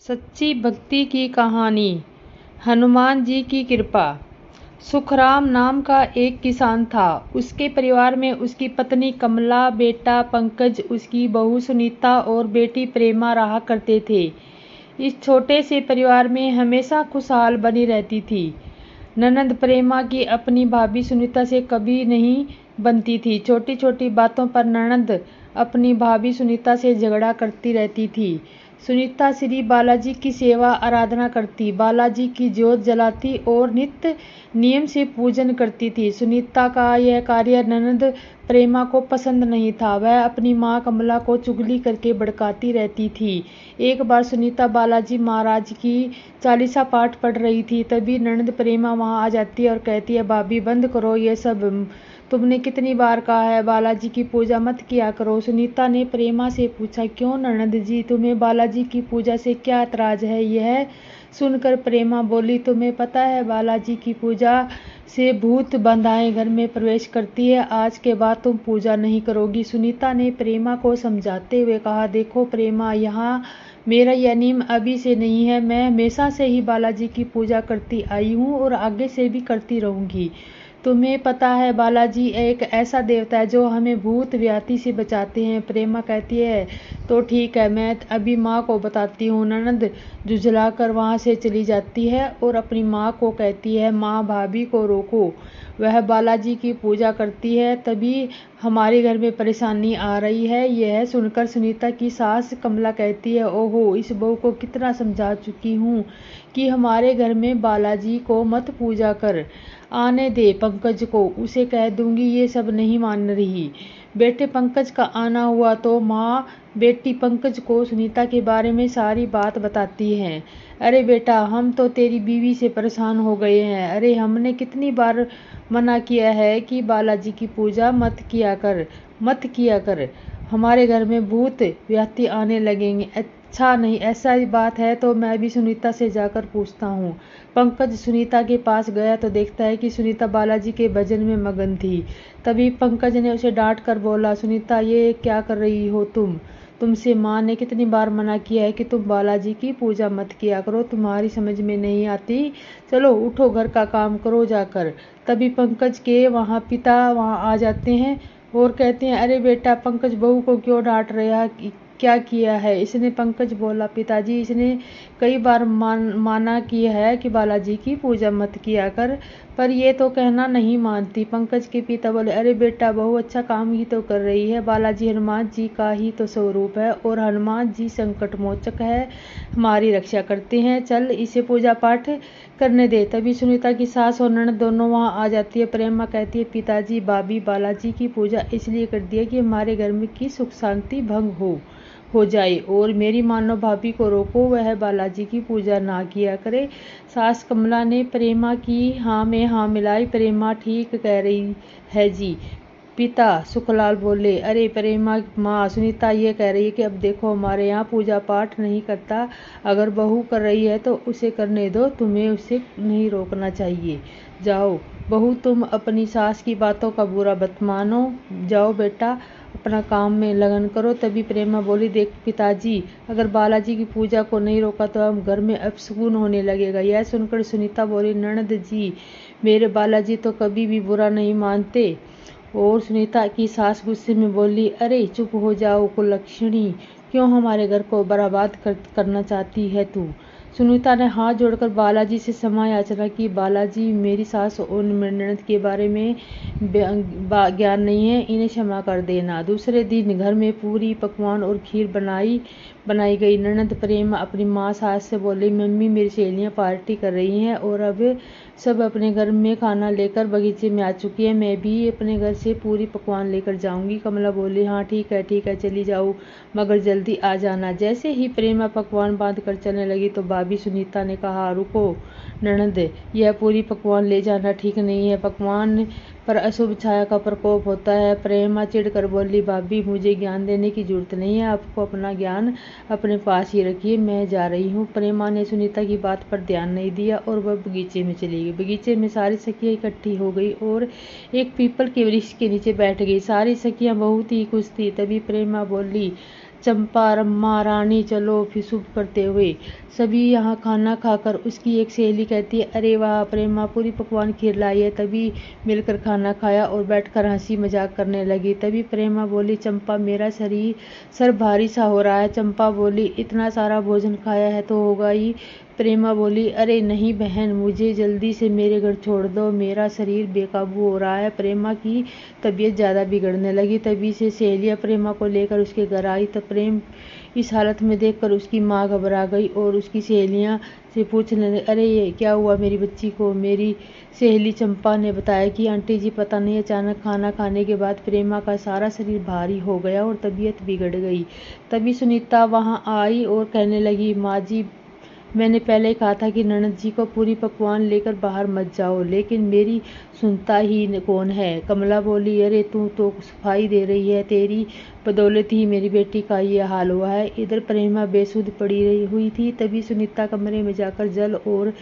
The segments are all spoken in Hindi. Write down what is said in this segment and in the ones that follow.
सच्ची भक्ति की कहानी। हनुमान जी की कृपा। सुखराम नाम का एक किसान था। उसके परिवार में उसकी पत्नी कमला, बेटा पंकज, उसकी बहू सुनीता और बेटी प्रेमा रहा करते थे। इस छोटे से परिवार में हमेशा खुशहाल बनी रहती थी। ननद प्रेमा की अपनी भाभी सुनीता से कभी नहीं बनती थी। छोटी छोटी बातों पर ननद अपनी भाभी सुनीता से झगड़ा करती रहती थी। सुनीता श्री बालाजी की सेवा आराधना करती, बालाजी की ज्योत जलाती और नित्य नियम से पूजन करती थी। सुनीता का यह कार्य ननद प्रेमा को पसंद नहीं था। वह अपनी माँ कमला को चुगली करके भड़काती रहती थी। एक बार सुनीता बालाजी महाराज की चालीसा पाठ पढ़ रही थी। तभी ननद प्रेमा वहां आ जाती है और कहती है, भाभी बंद करो ये सब, तुमने कितनी बार कहा है बालाजी की पूजा मत किया करो। सुनीता ने प्रेमा से पूछा, क्यों ननद जी, तुम्हें बालाजी की पूजा से क्या ऐतराज है? यह सुनकर प्रेमा बोली, तुम्हें पता है बालाजी की पूजा से भूत बाधाएं घर में प्रवेश करती है। आज के बाद तुम पूजा नहीं करोगी। सुनीता ने प्रेमा को समझाते हुए कहा, देखो प्रेमा, यहाँ मेरा यह नियम अभी से नहीं है। मैं हमेशा से ही बालाजी की पूजा करती आई हूँ और आगे से भी करती रहूंगी। तुम्हें पता है बालाजी एक ऐसा देवता है जो हमें भूत व्याधि से बचाते हैं। प्रेमा कहती है, तो ठीक है, मैं अभी माँ को बताती हूँ। ननद झुझलाकर वहाँ से चली जाती है और अपनी माँ को कहती है, माँ भाभी को रोको, वह बालाजी की पूजा करती है, तभी हमारे घर में परेशानी आ रही है। यह सुनकर सुनीता की सास कमला कहती है, ओहो, इस बहू को कितना समझा चुकी हूँ कि हमारे घर में बालाजी को मत पूजा कर। आने दे पंकज को, उसे कह दूंगी। ये सब नहीं मान रही। बेटे पंकज का आना हुआ तो माँ बेटी पंकज को सुनीता के बारे में सारी बात बताती हैं। अरे बेटा, हम तो तेरी बीवी से परेशान हो गए हैं। अरे हमने कितनी बार मना किया है कि बालाजी की पूजा मत किया कर, हमारे घर में भूत व्याधि आने लगेंगे। अच्छा नहीं, ऐसा ही बात है तो मैं भी सुनीता से जाकर पूछता हूँ। पंकज सुनीता के पास गया तो देखता है कि सुनीता बालाजी के भजन में मगन थी। तभी पंकज ने उसे डांट कर बोला, सुनीता ये क्या कर रही हो तुमसे माँ ने कितनी बार मना किया है कि तुम बालाजी की पूजा मत किया करो, तुम्हारी समझ में नहीं आती। चलो उठो, घर का काम करो जाकर। तभी पंकज के पिता वहाँ आ जाते हैं और कहते हैं, अरे बेटा पंकज, बहू को क्यों डांट रहा, क्या किया है इसने? पंकज बोला, पिताजी इसने कई बार माना किया है कि बालाजी की पूजा मत किया कर, पर ये तो कहना नहीं मानती। पंकज के पिता बोले, अरे बेटा, बहू अच्छा काम ही तो कर रही है। बालाजी हनुमान जी का ही तो स्वरूप है और हनुमान जी संकट मोचक है, हमारी रक्षा करते हैं। चल इसे पूजा पाठ करने दे। तभी सुनीता की सास और ननद दोनों वहां आ जाती है। प्रेमा कहती है, पिताजी भाभी बालाजी की पूजा इसलिए कर दी है कि हमारे घर में की सुख शांति भंग हो जाए, और मेरी मानो भाभी को रोको, वह बालाजी की पूजा ना किया करे। सास कमला ने प्रेमा की हाँ में हाँ मिलाई। प्रेमा ठीक कह रही है जी। पिता सुखलाल बोले, अरे प्रेमा माँ, सुनीता ये कह रही है कि अब देखो हमारे यहाँ पूजा पाठ नहीं करता, अगर बहू कर रही है तो उसे करने दो, तुम्हें उसे नहीं रोकना चाहिए। जाओ बहू, तुम अपनी सास की बातों का बुरा मत मानो, जाओ बेटा अपना काम में लगन करो। तभी प्रेमा बोली, देख पिताजी, अगर बालाजी की पूजा को नहीं रोका तो हम घर में अपशगुन होने लगेगा। यह सुनकर सुनीता बोली, ननद जी, मेरे बालाजी तो कभी भी बुरा नहीं मानते। और सुनीता की सास गुस्से में बोली, अरे चुप हो जाओ कुलक्षणी, क्यों हमारे घर को बर्बाद करना चाहती है तू? सुनीता ने हाथ जोड़कर बालाजी से क्षमा याचना की। बालाजी, मेरी सास और ननद के बारे में ज्ञान नहीं है, इन्हें क्षमा कर देना। दूसरे दिन घर में पूरी पकवान और खीर बनाई गई। ननद प्रेमा अपनी माँ सास से बोली, मम्मी मेरी सहेलियाँ पार्टी कर रही हैं और अब सब अपने घर में खाना लेकर बगीचे में आ चुकी है, मैं भी अपने घर से पूरी पकवान लेकर जाऊंगी। कमला बोली, हाँ ठीक है चली जाओ, मगर जल्दी आ जाना। जैसे ही प्रेमा पकवान बांध कर चलने लगी तो भाभी सुनीता ने कहा, रुको ननद, यह पूरी पकवान ले जाना ठीक नहीं है, पकवान पर अशुभ छाया का प्रकोप होता है। प्रेमा चिढ़कर बोली, भाभी मुझे ज्ञान देने की जरूरत नहीं है, आपको अपना ज्ञान अपने पास ही रखिए, मैं जा रही हूँ। प्रेमा ने सुनीता की बात पर ध्यान नहीं दिया और वह बगीचे में चली गई। बगीचे में सारी सखियाँ इकट्ठी हो गई और एक पीपल के वृक्ष के नीचे बैठ गई। सारी सखियाँ बहुत ही खुश थी। तभी प्रेमा बोली, चंपा, रम्मा, रानी चलो फिर शुभ करते हुए सभी यहाँ खाना खाकर उसकी एक सहेली कहती है, अरे वाह प्रेमा, पूरी पकवान खीर लाई है। तभी मिलकर खाना खाया और बैठकर हंसी मजाक करने लगी। तभी प्रेमा बोली, चंपा मेरा सर भारी सा हो रहा है। चंपा बोली, इतना सारा भोजन खाया है तो होगा ही। प्रेमा बोली, अरे नहीं बहन, मुझे जल्दी से मेरे घर छोड़ दो, मेरा शरीर बेकाबू हो रहा है। प्रेमा की तबीयत ज़्यादा बिगड़ने लगी। तभी से सहेलियाँ प्रेमा को लेकर उसके घर आई। तब प्रेम इस हालत में देखकर उसकी माँ घबरा गई और उसकी सहेलियाँ से पूछने लगी, अरे ये क्या हुआ मेरी बच्ची को। मेरी सहेली चंपा ने बताया कि आंटी जी पता नहीं, अचानक खाना खाने के बाद प्रेमा का सारा शरीर भारी हो गया और तबीयत बिगड़ गई। तभी सुनीता वहाँ आई और कहने लगी, माँ जी मैंने पहले ही कहा था कि ननद जी को पूरी पकवान लेकर बाहर मत जाओ, लेकिन मेरी सुनता ही कौन है। कमला बोली, अरे तू तो सफाई दे रही है, तेरी बदौलत ही मेरी बेटी का ये हाल हुआ है। इधर प्रेमा बेसुध पड़ी रही हुई थी। तभी सुनीता कमरे में जाकर जल और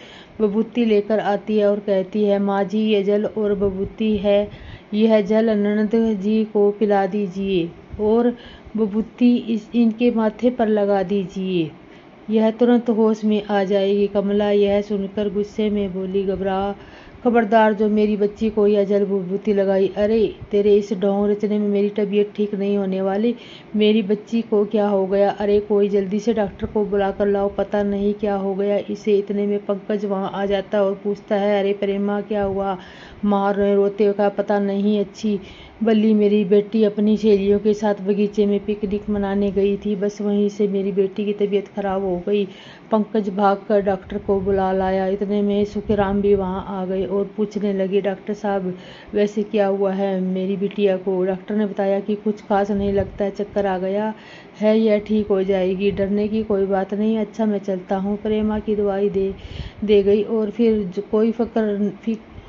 विभूति लेकर आती है और कहती है, माँ जी ये जल और विभूति है, यह जल ननद जी को पिला दीजिए और विभूति इनके माथे पर लगा दीजिए, यह तुरंत होश में आ जाएगी। कमला यह सुनकर गुस्से में बोली, खबरदार जो मेरी बच्ची को यह जल विभूति लगाई। अरे तेरे इस ढोंग रचने में मेरी तबीयत ठीक नहीं होने वाली। मेरी बच्ची को क्या हो गया? अरे कोई जल्दी से डॉक्टर को बुला कर लाओ, पता नहीं क्या हो गया इसे। इतने में पंकज वहाँ आ जाता और पूछता है, अरे प्रेमा क्या हुआ? मार रहे रोते का पता नहीं। अच्छी बल्ली मेरी बेटी अपनी सहेलियों के साथ बगीचे में पिकनिक मनाने गई थी, बस वहीं से मेरी बेटी की तबीयत खराब हो गई। पंकज भागकर डॉक्टर को बुला लाया। इतने में सुखराम भी वहां आ गए और पूछने लगे, डॉक्टर साहब वैसे क्या हुआ है मेरी बिटिया को? डॉक्टर ने बताया कि कुछ खास नहीं लगता है, चक्कर आ गया है, यह ठीक हो जाएगी, डरने की कोई बात नहीं। अच्छा मैं चलता हूँ। प्रेमा की दवाई दे गई और फिर कोई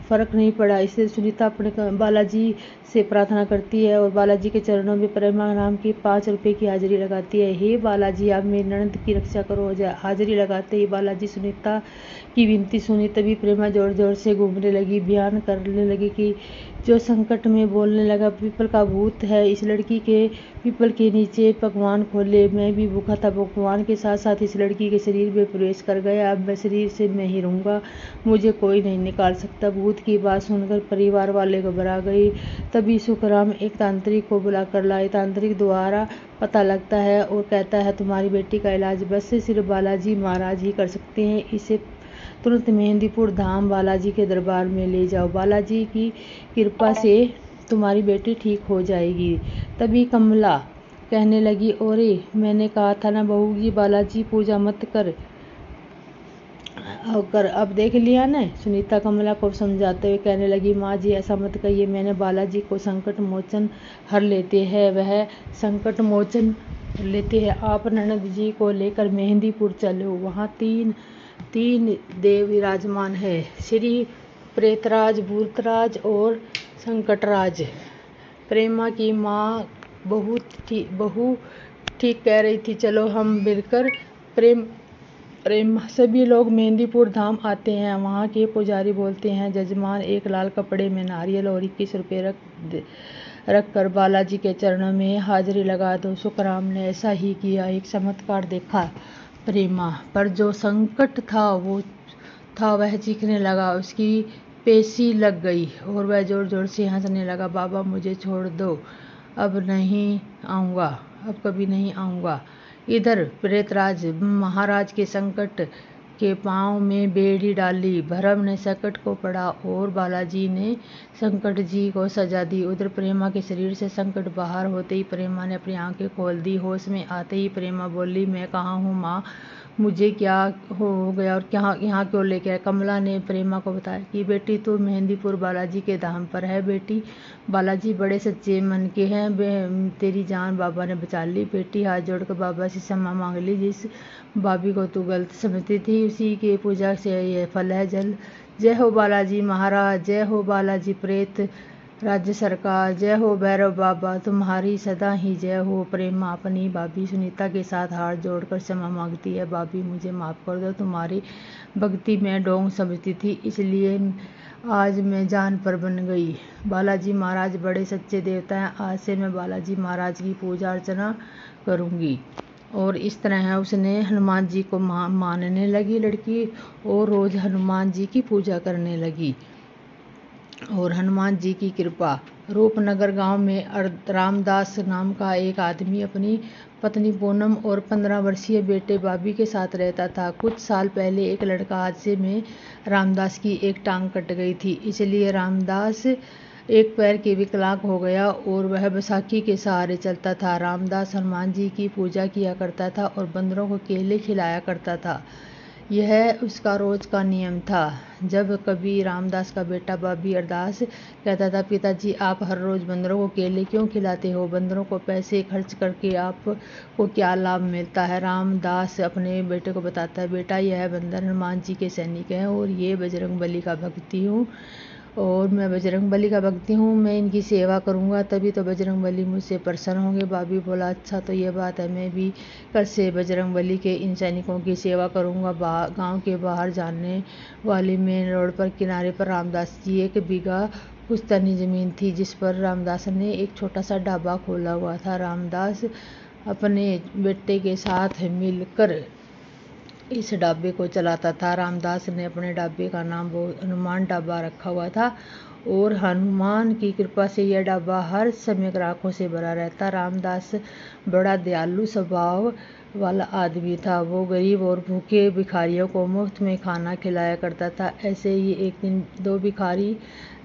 फर्क नहीं पड़ा। इससे सुनीता अपने बालाजी से प्रार्थना करती है और बालाजी के चरणों में प्रेमा नाम की 5 रुपए की हाजिरी लगाती है। हे बालाजी आप मेरी ननद की रक्षा करो। हाजिरी लगाते ही बालाजी सुनीता की विनती सुनी। तभी प्रेमा जोर जोर से घूमने लगी, बयान करने लगी कि जो संकट में बोलने लगा, पीपल का भूत है इस लड़की के, पीपल के नीचे पकवान खोले, मैं भी भूखा था, पकवान के साथ साथ इस लड़की के शरीर में प्रवेश कर गया, अब मैं शरीर से मैं ही रहूंगा, मुझे कोई नहीं निकाल सकता। भूत की बात सुनकर परिवार वाले घबरा गए। तभी सुखराम एक तांत्रिक को बुलाकर लाए। तांत्रिक द्वारा पता लगता है और कहता है, तुम्हारी बेटी का इलाज बस सिर्फ बालाजी महाराज ही कर सकते हैं, इसे तुरंत मेहंदीपुर धाम बालाजी के दरबार में ले जाओ, बालाजी की कृपा से तुम्हारी बेटी ठीक हो जाएगी। तभी कमला कहने लगी, ओरे मैंने कहा था ना बहू जी बालाजी पूजा मत कर, अब देख लिया ना। सुनीता कमला को समझाते हुए कहने लगी, माँ जी ऐसा मत कहिए, मैंने बालाजी को संकट मोचन हर लेते हैं, वह संकट मोचन लेते हैं। आप ननद जी को लेकर मेहंदीपुर चलो, वहाँ तीन देव विराजमान है, श्री प्रेतराज, भूतराज और संकटराज। प्रेमा की माँ बहू ठीक कह रही थी, चलो हम मिलकर प्रेम सभी लोग मेहंदीपुर धाम आते हैं। वहाँ के पुजारी बोलते हैं, जजमान एक लाल कपड़े में नारियल और 21 रुपये रख कर बालाजी के चरणों में हाजिरी लगा दो। सुखराम ने ऐसा ही किया। एक चमत्कार देखा प्रेमा पर जो संकट था वह चीखने लगा, उसकी पेशी लग गई और वह जोर जोर से हंसने लगा। बाबा मुझे छोड़ दो, अब नहीं आऊँगा, अब कभी नहीं आऊँगा। इधर प्रेतराज महाराज के संकट के पांव में बेड़ी डाली, भरम ने संकट को पड़ा और बालाजी ने संकट जी को सजा दी। उधर प्रेमा के शरीर से संकट बाहर होते ही प्रेमा ने अपनी आंखें खोल दी। होश में आते ही प्रेमा बोली, मैं कहाँ हूँ माँ, मुझे क्या हो गया और यहाँ क्यों लेके आए? कमला ने प्रेमा को बताया कि बेटी तू मेहंदीपुर बालाजी के धाम पर है। बेटी बालाजी बड़े सच्चे मन के हैं, तेरी जान बाबा ने बचा ली। बेटी हाथ जोड़कर बाबा से क्षमा मांग ली, जिस भाभी को तू गलत समझती थी उसी के पूजा से यह फल है जल। जय हो बालाजी महाराज, जय हो बालाजी प्रेत राज्य सरकार, जय हो भैरव बाबा, तुम्हारी सदा ही जय हो। प्रेमा अपनी भाभी सुनीता के साथ हाथ जोड़कर क्षमा मांगती है, भाभी मुझे माफ़ कर दो, तुम्हारी भक्ति में ढोंग समझती थी, इसलिए आज मैं जान पर बन गई। बालाजी महाराज बड़े सच्चे देवता हैं, आज से मैं बालाजी महाराज की पूजा अर्चना करूँगी। और इस तरह उसने हनुमान जी को मानने लगी लड़की, और रोज़ हनुमान जी की पूजा करने लगी। और हनुमान जी की कृपा। रूपनगर गांव में रामदास नाम का एक आदमी अपनी पत्नी पूनम और 15 वर्षीय बेटे बाबी के साथ रहता था। कुछ साल पहले एक लड़का हादसे में रामदास की एक टांग कट गई थी, इसलिए रामदास एक पैर के विकलांग हो गया और वह बैसाखी के सहारे चलता था। रामदास हनुमान जी की पूजा किया करता था और बंदरों को केले खिलाया करता था। यह उसका रोज का नियम था। जब कभी रामदास का बेटा बाबी अरदास कहता था, पिताजी आप हर रोज बंदरों को केले क्यों खिलाते हो? बंदरों को पैसे खर्च करके आपको क्या लाभ मिलता है? रामदास अपने बेटे को बताता है, बेटा यह बंदर हनुमान जी के सैनिक हैं और ये बजरंगबली का भक्ति हूँ और मैं बजरंगबली का भक्ति हूँ, मैं इनकी सेवा करूँगा तभी तो बजरंगबली मुझसे प्रसन्न होंगे। बाबी बोला, अच्छा तो ये बात है, मैं भी कल से बजरंगबली के इन सैनिकों की सेवा करूँगा। गांव के बाहर जाने वाली मेन रोड पर किनारे पर रामदास की 1 बीघा पुश्तैनी जमीन थी, जिस पर रामदास ने एक छोटा सा ढाबा खोला हुआ था। रामदास अपने बेटे के साथ मिलकर इस ढाबे को चलाता था। रामदास ने अपने ढाबे का नाम हनुमान ढाबा रखा हुआ था और हनुमान की कृपा से यह ढाबा हर समय ग्राहकों से भरा रहता। रामदास बड़ा दयालु स्वभाव वाला आदमी था। वो गरीब और भूखे भिखारियों को मुफ्त में खाना खिलाया करता था। ऐसे ही एक दिन 2 भिखारी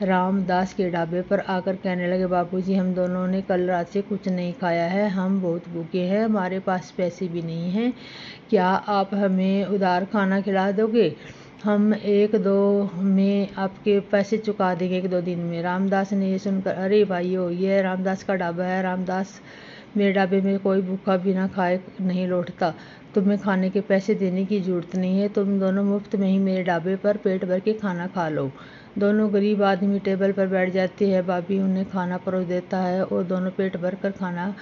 रामदास के ढाबे पर आकर कहने लगे, बाबूजी हम दोनों ने कल रात से कुछ नहीं खाया है, हम बहुत भूखे हैं, हमारे पास पैसे भी नहीं हैं, क्या आप हमें उधार खाना खिला दोगे? हम 1-2 में आपके पैसे चुका देंगे, 1-2 दिन में। रामदास ने ये सुनकर, अरे भाइयों यह रामदास का ढाबा है, रामदास मेरे ढाबे में कोई भूखा बिना खाए नहीं लौटता, तुम्हें खाने के पैसे देने की जरूरत नहीं है, तुम दोनों मुफ्त में ही मेरे ढाबे पर पेट भर के खाना खा लो। दोनों गरीब आदमी टेबल पर बैठ जाते हैं, बाबी उन्हें खाना परोस देता है और दोनों पेट भर कर खाना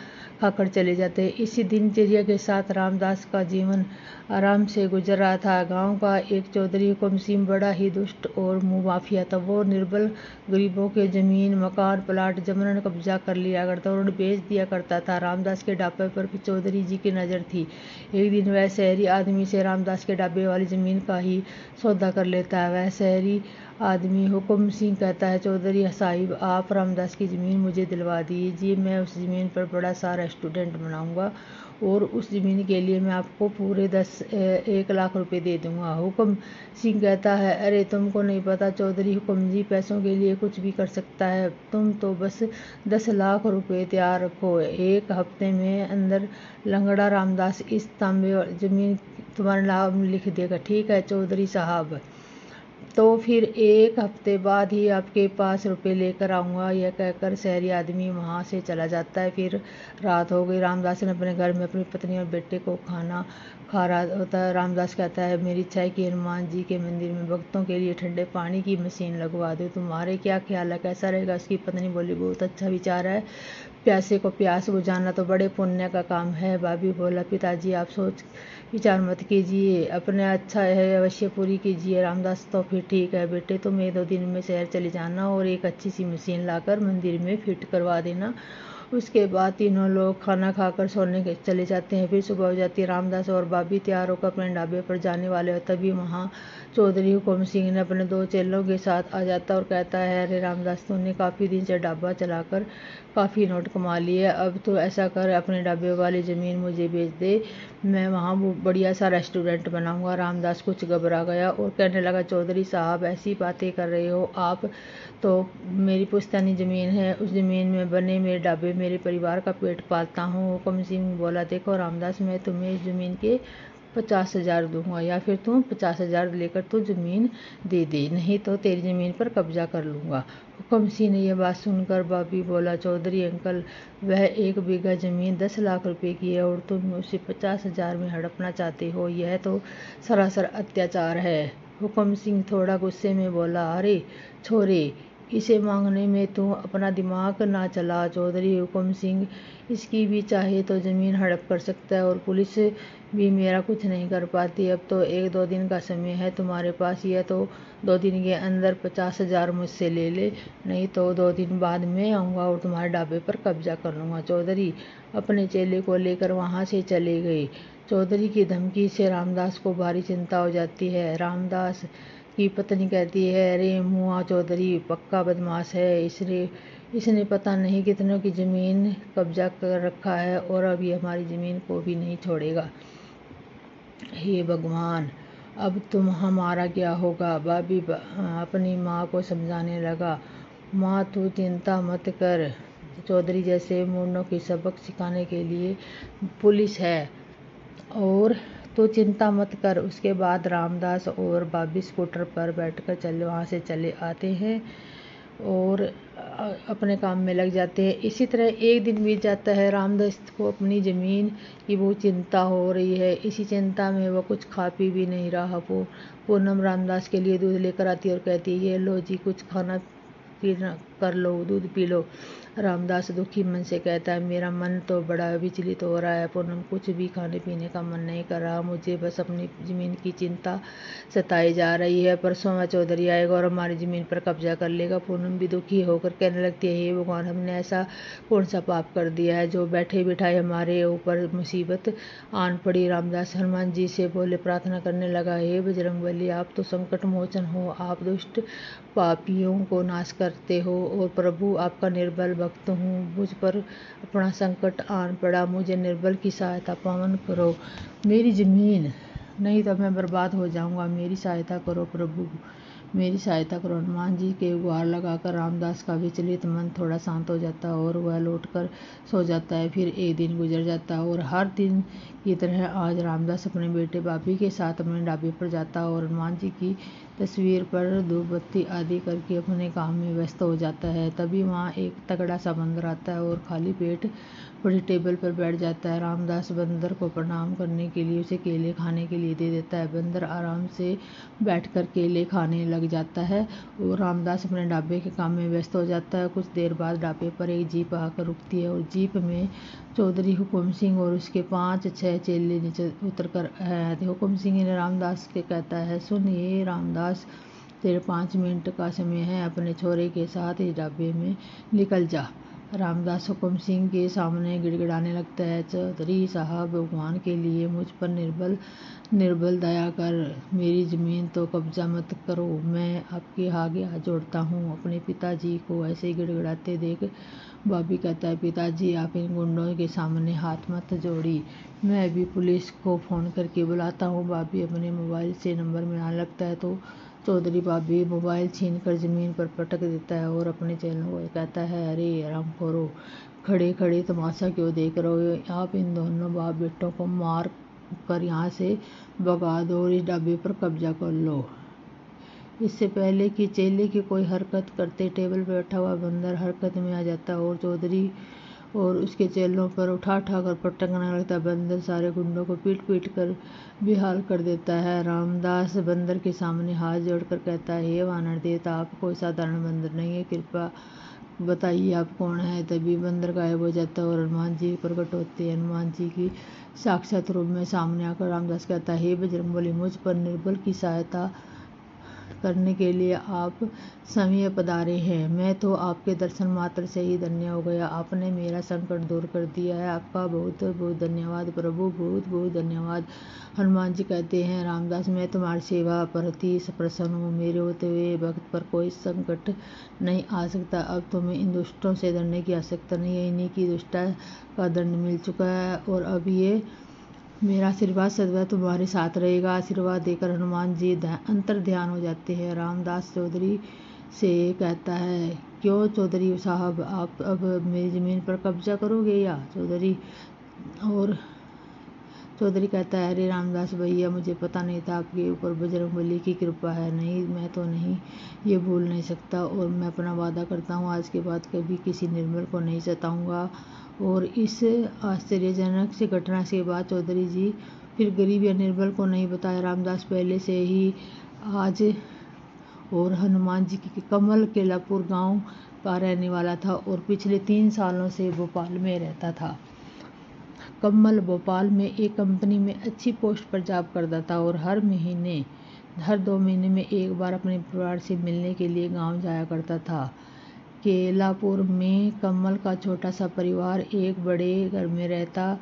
खाकर चले जाते हैं। इसी दिनचर्या के साथ रामदास का जीवन आराम से गुजर रहा था। गांव का एक चौधरी हुक्म सिंह बड़ा ही दुष्ट और मुँह माफिया था। वो निर्बल गरीबों के जमीन मकान प्लाट जबरन कब्जा कर लिया करता और बेच दिया करता था। रामदास के ढाबे पर भी चौधरी जी की नज़र थी। एक दिन वह शहरी आदमी से रामदास के ढाबे वाली जमीन का ही सौदा कर लेता है। वह शहरी आदमी हुक्म सिंह कहता है, चौधरी साहिब आप रामदास की ज़मीन मुझे दिलवा दीजिए, मैं उस ज़मीन पर बड़ा सा रेस्टोरेंट बनाऊंगा और उस ज़मीन के लिए मैं आपको पूरे 1 लाख रुपए दे दूंगा। हुक्म सिंह कहता है, अरे तुमको नहीं पता चौधरी हुक्म जी पैसों के लिए कुछ भी कर सकता है, तुम तो बस 10 लाख रुपए तैयार रखो, 1 हफ्ते में अंदर लंगड़ा रामदास इस तांबे ज़मीन तुम्हारे नाम लिख देगा। ठीक है चौधरी साहब, तो फिर 1 हफ्ते बाद ही आपके पास रुपए लेकर आऊँगा। यह कहकर शहरी आदमी वहाँ से चला जाता है। फिर रात हो गई। रामदास ने अपने घर में अपनी पत्नी और बेटे को खाना खा रहा होता है। रामदास कहता है, मेरी इच्छा है कि हनुमान जी के मंदिर में भक्तों के लिए ठंडे पानी की मशीन लगवा दो, तुम्हारे क्या ख्याल है, कैसा रहेगा? उसकी पत्नी बोली, बहुत अच्छा विचार है, प्यासे को प्यास बुझाना तो बड़े पुण्य का काम है। बाबी बोला, पिताजी आप सोच विचार मत कीजिए, अपने अच्छा है अवश्य पूरी कीजिए। रामदास, तो फिर ठीक है बेटे, तुम 1-2 दिन में शहर चले जाना और एक अच्छी सी मशीन लाकर मंदिर में फिट करवा देना। उसके बाद तीनों लोग खाना खाकर सोने के चले जाते हैं। फिर सुबह हो जाती है। रामदास और बाबी तैयार होकर अपने ढाबे पर जाने वाले हो, तभी वहाँ चौधरी हुक्म सिंह ने अपने 2 चेलों के साथ आ जाता और कहता है, अरे रामदास, तूने काफ़ी दिन से ढाबा चलाकर काफ़ी नोट कमा लिए, अब तो ऐसा कर अपने ढाबे वाली ज़मीन मुझे बेच दे, मैं वहाँ बढ़िया सा रेस्टोरेंट बनाऊंगा। रामदास कुछ घबरा गया और कहने लगा, चौधरी साहब ऐसी बातें कर रहे हो आप, तो मेरी पुश्तैनी ज़मीन है, उस ज़मीन में बने मेरे ढाबे मेरे परिवार का पेट पालता हूँ। हुक्म सिंह बोला, देखो रामदास, मैं तुम्हें इस ज़मीन के 50,000 दूंगा या फिर तुम 50,000 लेकर तो ज़मीन दे दे, नहीं तो तेरी ज़मीन पर कब्जा कर लूँगा। हुक्म सिंह ने यह बात सुनकर बाबी बोला, चौधरी अंकल, वह 1 बीघा ज़मीन 10 लाख रुपए की है और तुम उसे 50,000 में हड़पना चाहते हो, यह तो सरासर अत्याचार है। हुक्म सिंह थोड़ा गुस्से में बोला, अरे छोरे, इसे मांगने में तू अपना दिमाग ना चला। चौधरी हुकुम सिंह इसकी भी चाहे तो ज़मीन हड़प कर सकता है और पुलिस भी मेरा कुछ नहीं कर पाती। अब तो 1-2 दिन का समय है तुम्हारे पास, यह तो 2 दिन के अंदर 50,000 मुझसे ले ले, नहीं तो 2 दिन बाद मैं आऊँगा और तुम्हारे ढाबे पर कब्जा कर लूँगा। चौधरी अपने चेले को लेकर वहाँ से चले गए। चौधरी की धमकी से रामदास को भारी चिंता हो जाती है। रामदास की पत्नी कहती है, अरे मुआ चौधरी पक्का बदमाश है, इसने पता नहीं कितनों की ज़मीन कब्जा कर रखा है और अब ये हमारी ज़मीन को भी नहीं छोड़ेगा। हे भगवान, अब हमारा क्या होगा। बाबी अपनी माँ को समझाने लगा, माँ तू चिंता मत कर, चौधरी जैसे मुंडों की सबक सिखाने के लिए पुलिस है और तो चिंता मत कर। उसके बाद रामदास और बाबी स्कूटर पर बैठकर वहाँ से चले आते हैं और अपने काम में लग जाते हैं। इसी तरह एक दिन बीत जाता है। रामदास को अपनी ज़मीन की बहुत चिंता हो रही है। इसी चिंता में वो कुछ खा पी भी नहीं रहा। पूनम रामदास के लिए दूध लेकर आती है और कहती है, ये लो जी, कुछ खाना पीना कर लो, दूध पी लो। रामदास दुखी मन से कहता है, मेरा मन तो बड़ा विचलित हो रहा है पूनम, कुछ भी खाने पीने का मन नहीं कर रहा, मुझे बस अपनी ज़मीन की चिंता सताई जा रही है। परसों वह चौधरी आएगा और हमारी ज़मीन पर कब्जा कर लेगा। पूनम भी दुखी होकर कहने लगती है, हे भगवान, हमने ऐसा कौन सा पाप कर दिया है जो बैठे बिठाए हमारे ऊपर मुसीबत आन पड़ी। रामदास हनुमान जी से बोले, प्रार्थना करने लगा, हे बजरंगबली, आप तो संकट मोचन हो, आप दुष्ट पापियों को नाश करते हो और प्रभु आपका निर्बल भक्त हूँ, मुझ पर अपना संकट आन पड़ा, मुझे निर्बल की सहायता पावन करो, मेरी ज़मीन नहीं तो मैं बर्बाद हो जाऊंगा, मेरी सहायता करो प्रभु, मेरी सहायता करो। हनुमान जी के गुहार लगाकर रामदास का विचलित मन थोड़ा शांत हो जाता है और वह लौटकर सो जाता है। फिर एक दिन गुजर जाता है और हर दिन की तरह आज रामदास अपने बेटे बाबी के साथ अपने ढाबे पर जाता है और हनुमान जी की तस्वीर पर धूप बत्ती आदि करके अपने काम में व्यस्त हो जाता है। तभी वहाँ एक तगड़ा सा बंदर आता है और खाली पेट बड़ी टेबल पर बैठ जाता है। रामदास बंदर को प्रणाम करने के लिए उसे केले खाने के लिए दे देता है। बंदर आराम से बैठकर केले खाने लग जाता है और रामदास अपने ढाबे के काम में व्यस्त हो जाता है। कुछ देर बाद ढाबे पर एक जीप आकर रुकती है और जीप में चौधरी हुकुम सिंह और उसके 5-6 चेले नीचे उतर कर आए। हुकुम सिंह ने रामदास के कहता है, सुन ये रामदास, तेरे 5 मिनट का समय है, अपने छोरे के साथ इस ढाबे में निकल जा। रामदास हुकुम सिंह के सामने गिड़गिड़ाने लगता है, चौधरी साहब, भगवान के लिए मुझ पर निर्बल दया कर, मेरी ज़मीन तो कब्जा मत करो, मैं आपके आगे हाथ जोड़ता हूँ। अपने पिताजी को ऐसे गिड़गिड़ाते देख बाबी कहता है, पिताजी आप इन गुंडों के सामने हाथ मत जोड़ी, मैं अभी पुलिस को फ़ोन करके बुलाता हूँ। बाबी अपने मोबाइल से नंबर मिलाने लगता है तो चौधरी बाबी मोबाइल छीनकर ज़मीन पर पटक देता है और अपने चेलों को कहता है, अरे हरामखोरो, खड़े खड़े तमाशा क्यों देख रहे हो, आप इन दोनों बाप बेटों को मार कर यहाँ से भगा दो और इस ढाबे पर कब्जा कर लो। इससे पहले कि चेले की कोई हरकत करते, टेबल पर बैठा हुआ बंदर हरकत में आ जाता और चौधरी और उसके चेलों पर उठा कर पटकने लगता। बंदर सारे गुंडों को पीट पीट कर बेहाल कर देता है। रामदास बंदर के सामने हाथ जोड़कर कहता है, हे वानर देवता, आप कोई साधारण बंदर नहीं है, कृपया बताइए आप कौन है। तभी बंदर गायब हो जाता है और हनुमान जी प्रकट होते हैं। हनुमान जी की साक्षात रूप में सामने आकर रामदास कहता है, हे बजरंगबली, मुझ पर निर्बल की सहायता करने के लिए आप समय पधारे हैं, मैं तो आपके दर्शन मात्र से ही धन्य हो गया, आपने मेरा संकट दूर कर दिया है, आपका बहुत बहुत धन्यवाद प्रभु, बहुत बहुत धन्यवाद। हनुमान जी कहते हैं, रामदास, मैं तुम्हारी सेवा पर अति प्रसन्न हूँ, मेरे होते हुए भक्त पर कोई संकट नहीं आ सकता। अब तुम्हें इन दुष्टों से डरने की आवश्यकता नहीं है, इन्हीं की दुष्टता का दंड मिल चुका है और अब ये मेरा आशीर्वाद सदैव तुम्हारे साथ रहेगा। आशीर्वाद देकर हनुमान जी अंतर ध्यान हो जाते हैं। रामदास चौधरी से कहता है, क्यों चौधरी साहब, आप अब मेरी ज़मीन पर कब्जा करोगे या? चौधरी कहता है, अरे रामदास भैया, मुझे पता नहीं था आपके ऊपर बजरंगबली की कृपा है, नहीं मैं तो नहीं ये भूल नहीं सकता और मैं अपना वादा करता हूँ आज के बाद कभी किसी निर्बल को नहीं सताऊँगा। और इस आश्चर्यजनक से घटना के बाद चौधरी जी फिर गरीब या निर्बल को नहीं बताया। रामदास पहले से ही आज और हनुमान जी की कमल केलापुर गांव का रहने वाला था और पिछले 3 सालों से भोपाल में रहता था। कमल भोपाल में एक कंपनी में अच्छी पोस्ट पर जॉब करता था और हर 2 महीने में एक बार अपने परिवार से मिलने के लिए गांव जाया करता था। केलापुर में कमल का छोटा सा परिवार एक बड़े घर में रहता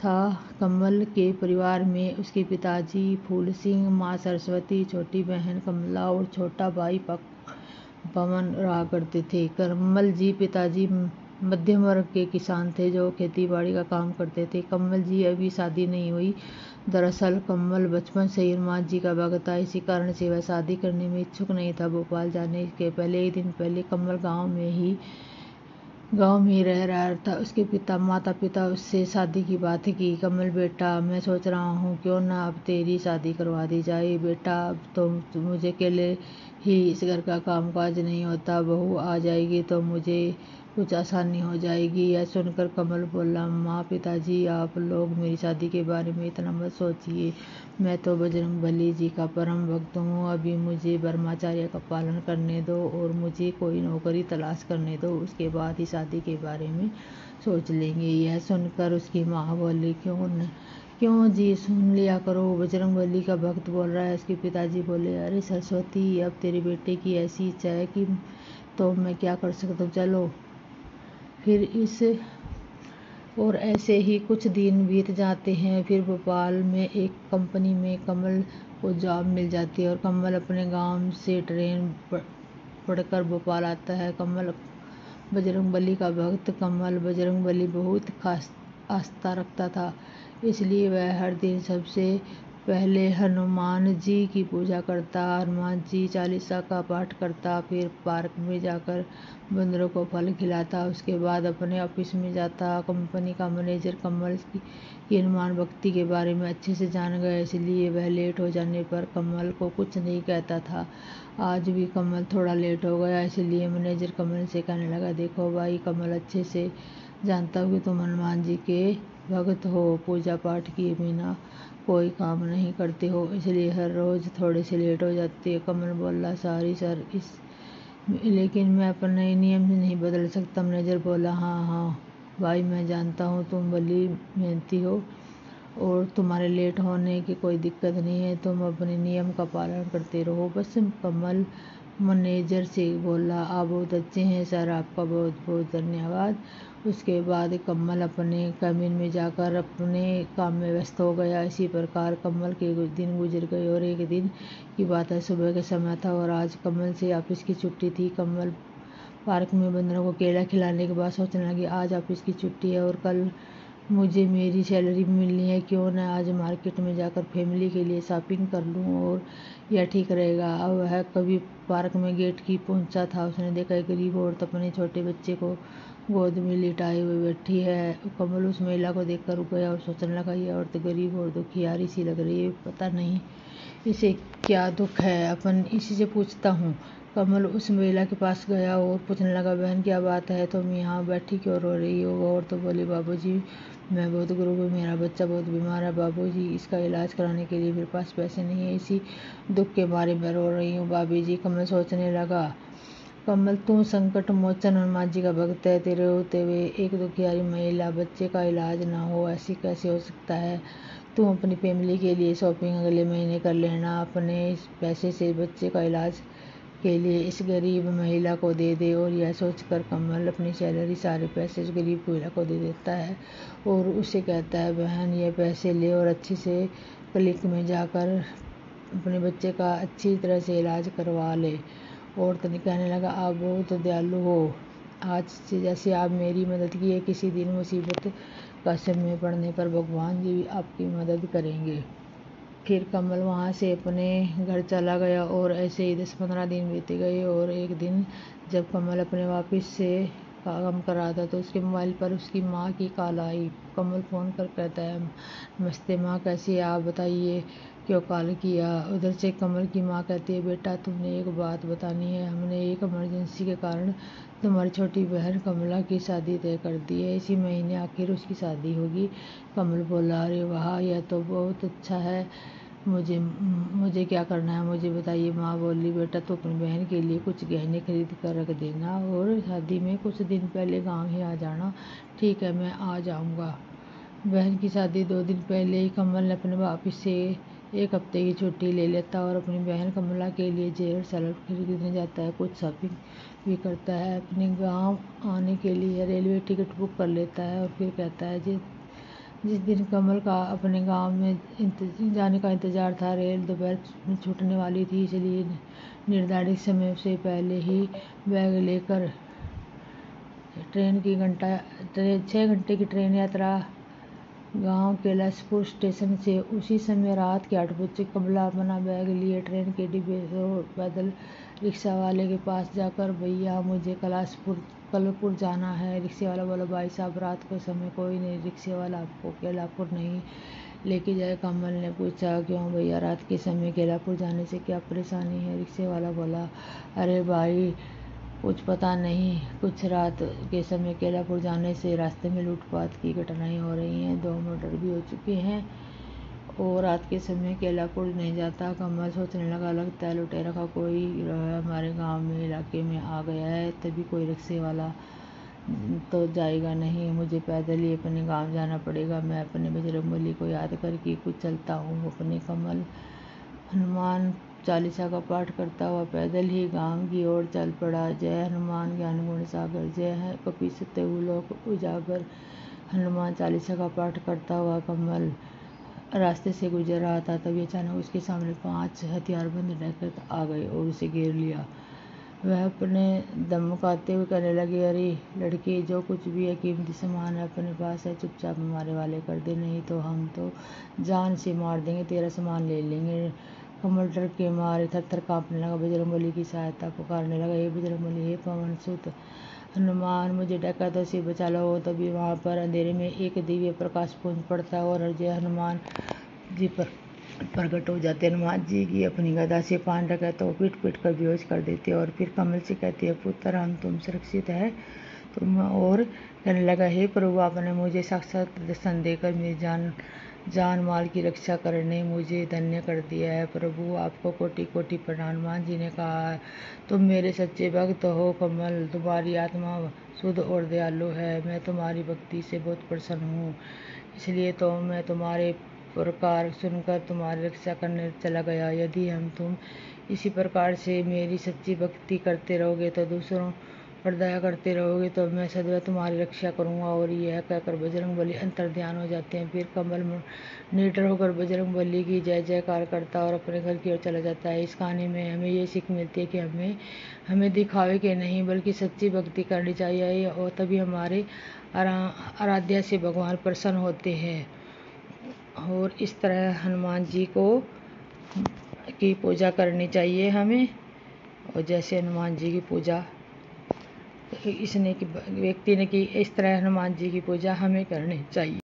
था। कमल के परिवार में उसके पिताजी फूल सिंह, माँ सरस्वती, छोटी बहन कमला और छोटा भाई पवन रहा करते थे। कमल जी पिताजी मध्यम वर्ग के किसान थे जो खेती बाड़ी का काम करते थे। कमल जी अभी शादी नहीं हुई। दरअसल कमल बचपन से ही हनुमान जी का भक्त था, इसी कारण से वह शादी करने में इच्छुक नहीं था। भोपाल जाने के पहले एक दिन पहले कमल गांव में ही रह रहा था। उसके माता पिता उससे शादी की बात की। कमल बेटा, मैं सोच रहा हूँ क्यों ना अब तेरी शादी करवा दी जाए। बेटा अब तो मुझे अकेले ही इस घर का कामकाज नहीं होता, बहू आ जाएगी तो मुझे कुछ आसानी हो जाएगी। यह सुनकर कमल बोला, माँ पिताजी आप लोग मेरी शादी के बारे में इतना मत सोचिए। मैं तो बजरंगबली जी का परम भक्त हूँ। अभी मुझे ब्रह्मचर्य का पालन करने दो और मुझे कोई नौकरी तलाश करने दो, उसके बाद ही शादी के बारे में सोच लेंगे। यह सुनकर उसकी माँ बोली, क्यों जी, सुन लिया करो, बजरंगबली का भक्त बोल रहा है। उसके पिताजी बोले, अरे सरस्वती, अब तेरे बेटे की ऐसी इच्छा है कि तो मैं क्या कर सकता हूँ, चलो फिर और ऐसे ही कुछ दिन बीत जाते हैं। फिर भोपाल में एक कंपनी में कमल को जॉब मिल जाती है और कमल अपने गांव से ट्रेन पढ़कर भोपाल आता है। कमल बजरंगबली का भक्त। कमल बजरंगबली बहुत खास आस्था रखता था, इसलिए वह हर दिन सबसे पहले हनुमान जी की पूजा करता, हनुमान जी चालीसा का पाठ करता, फिर पार्क में जाकर बंदरों को फल खिलाता, उसके बाद अपने ऑफिस में जाता। कंपनी का मैनेजर कमल की हनुमान भक्ति के बारे में अच्छे से जान गया, इसलिए वह लेट हो जाने पर कमल को कुछ नहीं कहता था। आज भी कमल थोड़ा लेट हो गया, इसलिए मैनेजर कमल से कहने लगा, देखो भाई, कमल अच्छे से जानता हूँ कि तुम हनुमान जी के भक्त हो, पूजा पाठ किए बिना कोई काम नहीं करते हो, इसलिए हर रोज थोड़े से लेट हो जाते हो। कमल बोला, सॉरी सर, लेकिन मैं अपने नियम नहीं बदल सकता। मैनेजर बोला, हाँ भाई, मैं जानता हूँ तुम बड़ी मेहनती हो और तुम्हारे लेट होने की कोई दिक्कत नहीं है, तुम अपने नियम का पालन करते रहो बस। कमल मैनेजर से बोला, आप बहुत अच्छे हैं सर, आपका बहुत बहुत धन्यवाद। उसके बाद कमल अपने कैबिन में जाकर अपने काम में व्यस्त हो गया। इसी प्रकार कमल के कुछ दिन गुजर गए और एक दिन की बात है, सुबह का समय था और आज कमल से ऑफिस की छुट्टी थी। कमल पार्क में बंदरों को केला खिलाने के बाद सोचने लगी, आज ऑफिस की छुट्टी है और कल मुझे मेरी सैलरी मिलनी है, क्यों न आज मार्केट में जाकर फैमिली के लिए शॉपिंग कर लूँ और यह ठीक रहेगा। अब वह कभी पार्क में गेट की पहुंचा था, उसने देखा एक गरीब औरत अपने छोटे बच्चे को गोद में लिटाए हुए बैठी है। कमल उस महिला को देखकर रुक गया और सोचने लगा, यह औरत गरीब और दुखियारी सी लग रही है, पता नहीं इसे क्या दुख है, अपन इसी से पूछता हूँ। कमल उस महिला के पास गया और पूछने लगा, बहन क्या बात है, तुम यहाँ बैठी क्यों रो रही हो। वो औरत बोली, बाबूजी, मैं बहुत गरीब हूँ, मेरा बच्चा बहुत बीमार है बाबूजी, इसका इलाज कराने के लिए मेरे पास पैसे नहीं है, इसी दुख के बारे में रो रही हूँ बाबूजी। कमल सोचने लगा, कमल तू संकट मोचन हनुमान जी का भक्त है, तेरे होते हुए एक दुखियारी महिला बच्चे का इलाज ना हो, ऐसी कैसे हो सकता है। तू अपनी फैमिली के लिए शॉपिंग अगले महीने कर लेना, अपने इस पैसे से बच्चे का इलाज के लिए इस गरीब महिला को दे दे। और यह सोचकर कमल अपनी सैलरी सारे पैसे उस गरीब महिला को दे देता है और उसे कहता है, बहन ये पैसे ले और अच्छे से क्लिनिक में जाकर अपने बच्चे का अच्छी तरह से इलाज करवा ले। औरत ने कहने लगा, आप बहुत दयालु हो, आज से जैसे आप मेरी मदद की है, किसी दिन मुसीबत का समय पड़ने पर भगवान जी आपकी मदद करेंगे। फिर कमल वहाँ से अपने घर चला गया और ऐसे ही 10-15 दिन बीत गए और एक दिन जब कमल अपने वापस से काम कर रहा था तो उसके मोबाइल पर उसकी माँ की कॉल आई। कमल फ़ोन कर कहता है, नमस्ते माँ, कैसी है आप, बताइए क्यों कॉल किया। उधर से कमल की माँ कहती है, बेटा तुमने एक बात बतानी है, हमने एक इमरजेंसी के कारण तुम्हारी छोटी बहन कमला की शादी तय कर दी है, इसी महीने आखिर उसकी शादी होगी। कमल बोला, अरे वाह, यह तो बहुत अच्छा है, मुझे क्या करना है, मुझे बताइए। माँ बोली, बेटा तो अपनी बहन के लिए कुछ गहने खरीद कर रख देना और शादी में कुछ दिन पहले गांव ही आ जाना। ठीक है, मैं आ जाऊंगा। बहन की शादी 2 दिन पहले ही कमल ने अपने वापिस से 1 हफ्ते की छुट्टी ले लेता और अपनी बहन कमला के लिए जेवर सैलड खरीदने जाता है। कुछ शॉपिंग भी करता है। अपने गांव आने के लिए रेलवे टिकट बुक कर लेता है और फिर कहता है जिस दिन कमल का अपने गांव में जाने का इंतजार था, रेल दोपहर में छूटने वाली थी, इसलिए निर्धारित समय से पहले ही बैग लेकर 6 घंटे की ट्रेन यात्रा गांव कैलाशपुर स्टेशन से। उसी समय रात के 8 बजे कमला अपना बैग लिए ट्रेन के डिब्बे से पैदल रिक्शा वाले के पास जाकर, भैया मुझे कलपुर जाना है। रिक्शे वाला बोला, भाई साहब रात के समय कोई नहीं रिक्शे वाला आपको कैलापुर नहीं लेके जाए। कमल ने पूछा, क्यों भैया, रात के समय कैलापुर जाने से क्या परेशानी है? रिक्शे वाला बोला, अरे भाई कुछ पता नहीं, कुछ रात के समय कैलापुर जाने से रास्ते में लूटपाट की घटनाएं हो रही हैं, 2 मर्डर भी हो चुके हैं और रात के समय कैलापुर नहीं जाता। कमल सोचने लगा, लगता है लुटेरा का कोई हमारे गांव में इलाके में आ गया है, तभी कोई रिक्शे वाला तो जाएगा नहीं, मुझे पैदल ही अपने गांव जाना पड़ेगा। मैं अपने बजरंगबली को याद करके कुछ चलता हूँ। अपने कमल हनुमान चालीसा का पाठ करता हुआ पैदल ही गांव की ओर चल पड़ा। जय हनुमान ज्ञान गुण सागर, जय है कपीसते लोक उजागर। हनुमान चालीसा का पाठ करता हुआ कमल रास्ते से गुजर रहा था, तभी अचानक उसके सामने 5 हथियारबंद डकैत आ गए और उसे घेर लिया। वह अपने धमकाते हुए कहने लगे, अरे लड़के, जो कुछ भी है कीमती सामान है अपने पास है, चुपचाप हमारे वाले कर दे, नहीं तो हम तो जान से मार देंगे, तेरा सामान ले लेंगे। कमल डर के मारे थर-थर कांपने लगा, बजरंगबली की सहायता पुकारने लगा, हे बजरंगबली, हे पवन सुत हनुमान, मुझे डकैतों से बचा लो। तभी वहां पर अंधेरे में एक दिव्य प्रकाश पुंज पड़ता और जय हनुमान जी पर प्रकट हो जाते। हनुमान जी की अपनी गदा से 5 डकैतों को पीट कर बेहोश कर देते और फिर कमल से कहते हैं, पुत्र हम तुम सुरक्षित है तुम। और कहने लगा, हे प्रभु, आपने मुझे साक्षात दर्शन देकर मेरी जान माल की रक्षा करने मुझे धन्य कर दिया है। प्रभु आपको कोटि कोटि प्रणाम। हनुमान जी ने कहा, तुम मेरे सच्चे भक्त हो कमल, तुम्हारी आत्मा शुद्ध और दयालु है, मैं तुम्हारी भक्ति से बहुत प्रसन्न हूँ, इसलिए तो मैं तुम्हारे प्रकार सुनकर तुम्हारी रक्षा करने चला गया। यदि तुम इसी प्रकार से मेरी सच्ची भक्ति करते रहोगे तो दूसरों पर दया करते रहोगे तो मैं सदैव तुम्हारी रक्षा करूंगा। और यह कहकर बजरंगबली अंतर्ध्यान हो जाते हैं। फिर कमल निडर होकर बजरंगबली की जय जयकार करता और अपने घर की ओर चला जाता है। इस कहानी में हमें ये सीख मिलती है कि हमें दिखावे के नहीं बल्कि सच्ची भक्ति करनी चाहिए और तभी हमारे आराध्य से भगवान प्रसन्न होते हैं। और इस तरह हनुमान जी की पूजा करनी चाहिए हमें, और जैसे हनुमान जी की पूजा व्यक्ति ने की, इस तरह हनुमान जी की पूजा हमें करनी चाहिए।